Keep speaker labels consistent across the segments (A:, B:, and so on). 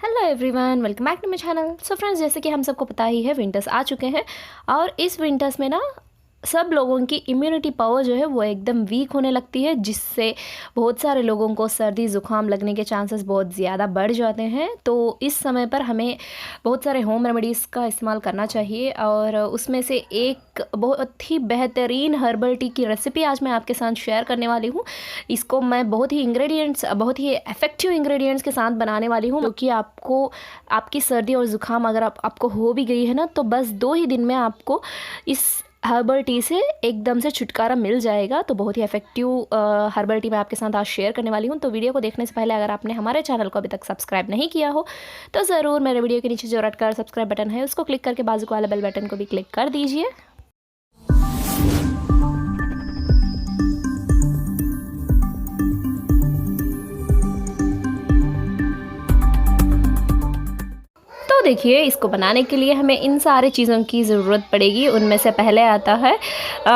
A: Hello everyone, welcome back to my channel. So friends, जैसे कि हम सबको पता ही है विंटर्स आ चुके हैं और इस विंटर्स में ना सब लोगों की इम्यूनिटी पावर जो है वो एकदम वीक होने लगती है, जिससे बहुत सारे लोगों को सर्दी ज़ुकाम लगने के चांसेस बहुत ज़्यादा बढ़ जाते हैं। तो इस समय पर हमें बहुत सारे होम रेमेडीज़ का इस्तेमाल करना चाहिए और उसमें से एक बहुत ही बेहतरीन हर्बल टी की रेसिपी आज मैं आपके साथ शेयर करने वाली हूँ। इसको मैं बहुत ही इफ़ेक्टिव इंग्रेडिएंट्स के साथ बनाने वाली हूँ, क्योंकि आपको आपकी सर्दी और ज़ुकाम अगर आपको हो भी गई है ना, तो बस 2 ही दिन में आपको इस हर्बल टी से एकदम से छुटकारा मिल जाएगा। तो बहुत ही इफेक्टिव हर्बल टी मैं आपके साथ आज शेयर करने वाली हूँ। तो वीडियो को देखने से पहले अगर आपने हमारे चैनल को अभी तक सब्सक्राइब नहीं किया हो तो ज़रूर मेरे वीडियो के नीचे जो रेड कलर सब्सक्राइब बटन है उसको क्लिक करके बाजू वाला बेल बटन को भी क्लिक कर दीजिए। तो देखिए, इसको बनाने के लिए हमें इन सारे चीज़ों की ज़रूरत पड़ेगी। उनमें से पहले आता है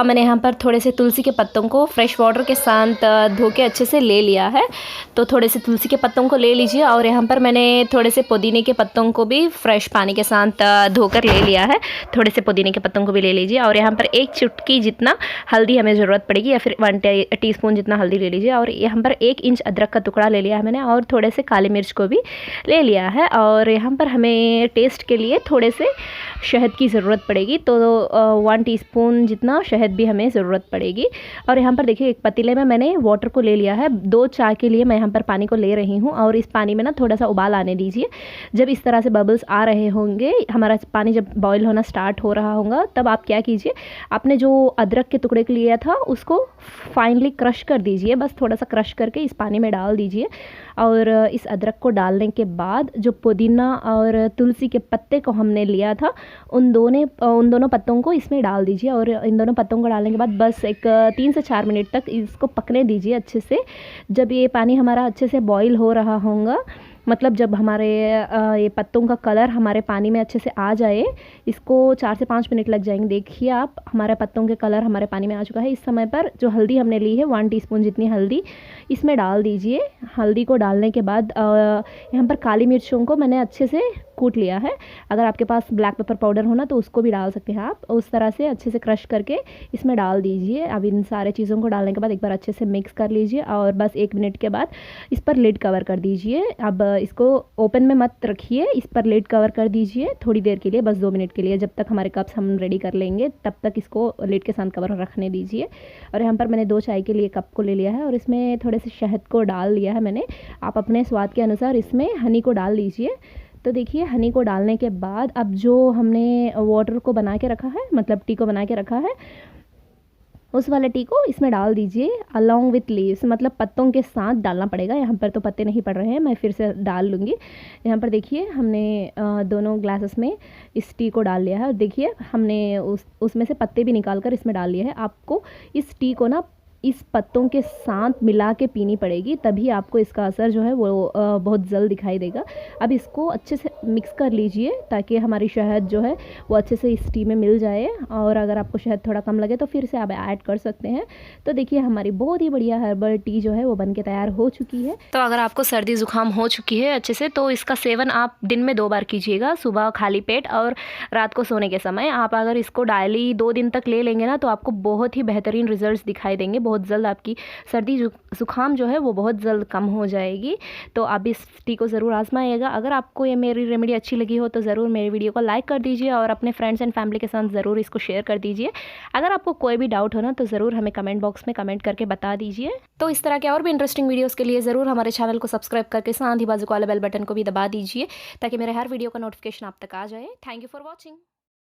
A: मैंने यहाँ पर थोड़े से तुलसी के पत्तों को फ्रेश वाटर के साथ धो के अच्छे से ले लिया है। तो थोड़े से तुलसी के पत्तों को ले लीजिए और यहाँ पर मैंने थोड़े से पुदीने के पत्तों को भी फ्रेश पानी के साथ धोकर ले लिया है। थोड़े से पुदीने के पत्तों को भी ले लीजिए और यहाँ पर 1 चुटकी जितना हल्दी हमें ज़रूरत पड़ेगी, या फिर 1 टीस्पून जितना हल्दी ले लीजिए। और यहाँ पर 1 इंच अदरक का टुकड़ा ले लिया है मैंने और थोड़े से काली मिर्च को भी ले लिया है। और यहाँ पर हमें टेस्ट के लिए थोड़े से शहद की ज़रूरत पड़ेगी, तो 1 टीस्पून जितना शहद भी हमें ज़रूरत पड़ेगी। और यहाँ पर देखिए, एक पतीले में मैंने वाटर को ले लिया है। 2 चाय के लिए मैं यहाँ पर पानी को ले रही हूँ और इस पानी में ना थोड़ा सा उबाल आने दीजिए। जब इस तरह से बबल्स आ रहे होंगे, हमारा पानी जब बॉईल होना स्टार्ट हो रहा होगा, तब आप क्या कीजिए, आपने जो अदरक के टुकड़े के लिया था उसको फाइनली क्रश कर दीजिए। बस थोड़ा सा क्रश करके इस पानी में डाल दीजिए। और इस अदरक को डालने के बाद जो पुदीना और तुलसी के पत्ते को हमने लिया था, उन दोनों पत्तों को इसमें डाल दीजिए। और इन दोनों पत्तों को डालने के बाद बस एक 3 से 4 मिनट तक इसको पकने दीजिए अच्छे से। जब ये पानी हमारा अच्छे से बॉईल हो रहा होगा, मतलब जब हमारे ये पत्तों का कलर हमारे पानी में अच्छे से आ जाए, इसको 4 से 5 मिनट लग जाएंगे। देखिए आप, हमारे पत्तों के कलर हमारे पानी में आ चुका है। इस समय पर जो हल्दी हमने ली है 1 टीस्पून जितनी हल्दी इसमें डाल दीजिए। हल्दी को डालने के बाद यहाँ पर काली मिर्चों को मैंने अच्छे से कूट लिया है। अगर आपके पास ब्लैक पेपर पाउडर होना तो उसको भी डाल सकते हैं आप। उस तरह से अच्छे से क्रश करके इसमें डाल दीजिए। अब इन सारे चीज़ों को डालने के बाद एक बार अच्छे से मिक्स कर लीजिए और बस 1 मिनट के बाद इस पर लिड कवर कर दीजिए। अब इसको ओपन में मत रखिए, इस पर लिड कवर कर दीजिए थोड़ी देर के लिए, बस 2 मिनट के लिए। जब तक हमारे कप्स हम रेडी कर लेंगे तब तक इसको लिड के साथ कवर रखने दीजिए। और यहाँ पर मैंने 2 चाय के लिए कप को ले लिया है और इसमें थोड़े से शहद को डाल लिया है मैंने। आप अपने स्वाद के अनुसार इसमें हनी को डाल लीजिए। तो देखिए, हनी को डालने के बाद अब जो हमने वाटर को बना के रखा है, मतलब टी को बना के रखा है, उस वाले टी को इसमें डाल दीजिए अलोंग विथ लीव्स, मतलब पत्तों के साथ डालना पड़ेगा। यहाँ पर तो पत्ते नहीं पड़ रहे हैं, मैं फिर से डाल लूँगी। यहाँ पर देखिए, हमने दोनों ग्लासेस में इस टी को डाल लिया है। देखिए, हमने उसमें से पत्ते भी निकाल कर इसमें डाल लिए हैं। आपको इस टी को ना इस पत्तों के साथ मिला के पीनी पड़ेगी, तभी आपको इसका असर जो है वो बहुत जल्द दिखाई देगा। अब इसको अच्छे से मिक्स कर लीजिए ताकि हमारी शहद जो है वो अच्छे से इस टी में मिल जाए। और अगर आपको शहद थोड़ा कम लगे तो फिर से आप ऐड कर सकते हैं। तो देखिए, हमारी बहुत ही बढ़िया हर्बल टी जो है वो बन के तैयार हो चुकी है। तो अगर आपको सर्दी ज़ुकाम हो चुकी है अच्छे से, तो इसका सेवन आप दिन में 2 बार कीजिएगा, सुबह खाली पेट और रात को सोने के समय। आप अगर इसको डेली 2 दिन तक ले लेंगे ना, तो आपको बहुत ही बेहतरीन रिजल्ट्स दिखाई देंगे। बहुत जल्द आपकी सर्दी ज़ुकाम जो है वो बहुत जल्द कम हो जाएगी। तो आप इस टी को ज़रूर आजमाइएगा। अगर आपको ये मेरी रेमेडी अच्छी लगी हो तो ज़रूर मेरी वीडियो को लाइक कर दीजिए और अपने फ्रेंड्स एंड फैमिली के साथ ज़रूर इसको शेयर कर दीजिए। अगर आपको कोई भी डाउट हो ना तो ज़रूर हमें कमेंट बॉक्स में कमेंट करके बता दीजिए। तो इस तरह के और भी इंटरेस्टिंग वीडियोज़ के लिए ज़रूर हमारे चैनल को सब्सक्राइब करके साथ ही बाजू वाले बेल बटन को भी दबा दीजिए, ताकि मेरे हर वीडियो का नोटिफिकेशन आप तक आ जाए। Thank you for watching.